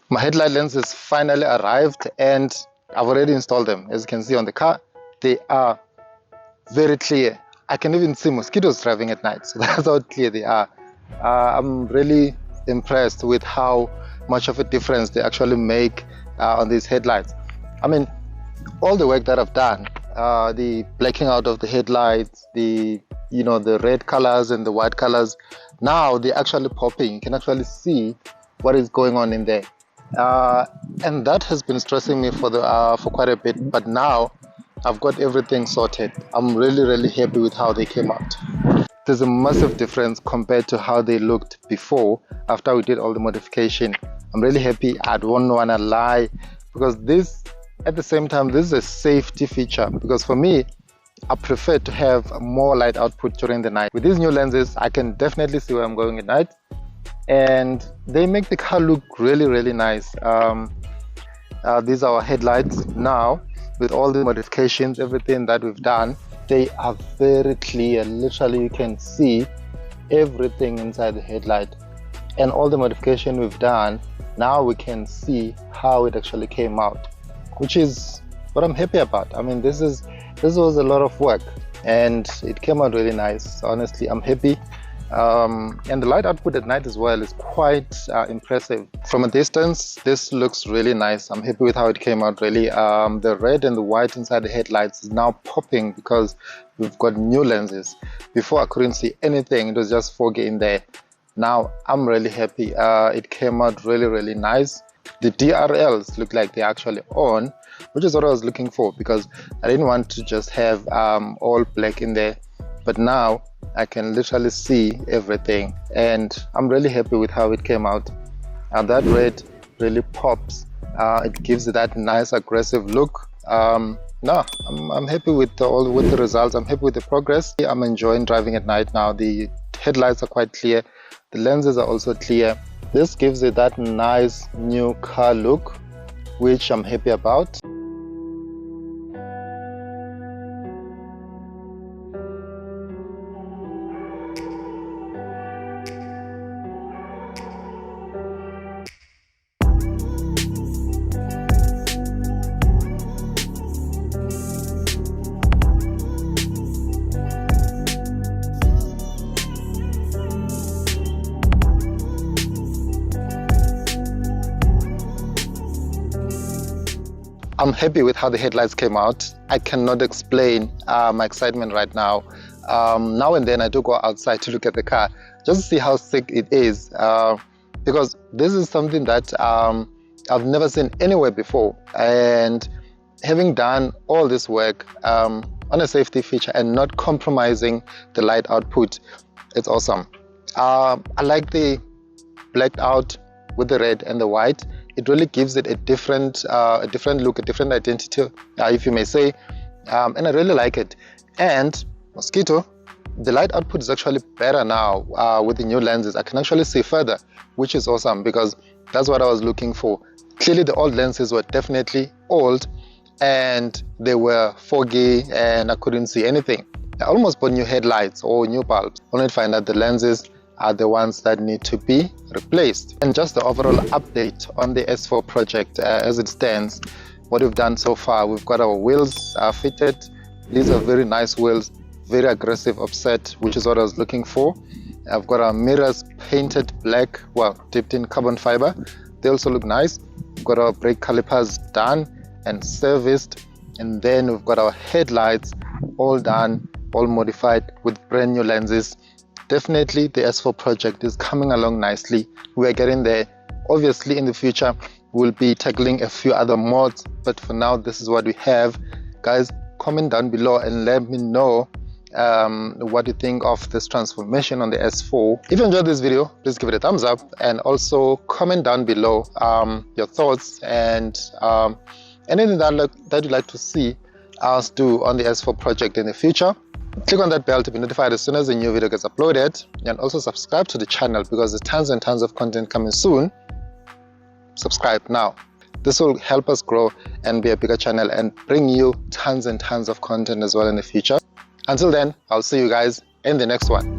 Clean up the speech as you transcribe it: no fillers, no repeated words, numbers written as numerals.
My headlight lenses finally arrived and I've already installed them. As you can see on the car, they are very clear. I can even see mosquitoes driving at night, so that's how clear they are. I'm really impressed with how much of a difference they actually make on these headlights. I mean, all the work that I've done, the blacking out of the headlights, the red colors and the white colors, now they're actually popping. You can actually see what is going on in there, and that has been stressing me for quite a bit. But now I've got everything sorted. I'm really happy with how they came out. There's a massive difference compared to how they looked before, after we did all the modification. I'm really happy. I don't want to lie, because this, at the same time, this is a safety feature, because for me, I prefer to have more light output during the night. With these new lenses, I can definitely see where I'm going at night, and they make the car look really nice. These are our headlights now. With all the modifications, everything that we've done, they are very clear. Literally, you can see everything inside the headlight. And all the modification we've done, now we can see how it actually came out, which is what I'm happy about. I mean, this was a lot of work and it came out really nice. Honestly, I'm happy. And the light output at night as well is quite impressive. From a distance, this looks really nice. I'm happy with how it came out, really. The red and the white inside the headlights is now popping because we've got new lenses. Before, I couldn't see anything. It was just foggy in there. Now I'm really happy. It came out really nice. The DRLs look like they're actually on, which is what I was looking for, because I didn't want to just have all black in there. But now I can literally see everything, and I'm really happy with how it came out. And that red really pops. It gives it that nice aggressive look. No, I'm happy with the results. I'm happy with the progress. I'm enjoying driving at night now. The headlights are quite clear. The lenses are also clear. This gives it that nice new car look, which I'm happy about. I'm happy with how the headlights came out. I cannot explain my excitement right now. Now and then I do go outside to look at the car, just to see how sick it is, because this is something that I've never seen anywhere before. And having done all this work on a safety feature and not compromising the light output, it's awesome. I like the blacked out with the red and the white. It really gives it a different look, a different identity, if you may say, and I really like it. And mosquito, the light output is actually better now with the new lenses. I can actually see further, which is awesome, because that's what I was looking for. Clearly, the old lenses were definitely old, and they were foggy, and I couldn't see anything. I almost bought new headlights or new bulbs, only to find out the lenses are the ones that need to be replaced. And just the overall update on the S4 project as it stands, what we've done so far, we've got our wheels fitted. These are very nice wheels, very aggressive offset, which is what I was looking for. I've got our mirrors painted black, well, dipped in carbon fiber. They also look nice. We've got our brake calipers done and serviced, and then we've got our headlights all done, all modified with brand new lenses. Definitely the S4 project is coming along nicely. We are getting there. Obviously in the future we'll be tackling a few other mods, but for now this is what we have. Guys, comment down below and let me know what you think of this transformation on the S4. If you enjoyed this video, please give it a thumbs up, and also comment down below your thoughts and anything that you'd like to see us do on the S4 project in the future. Click on that bell to be notified as soon as a new video gets uploaded, and also subscribe to the channel because there's tons and tons of content coming soon. Subscribe now. This will help us grow and be a bigger channel and bring you tons and tons of content as well in the future. Until then, I'll see you guys in the next one.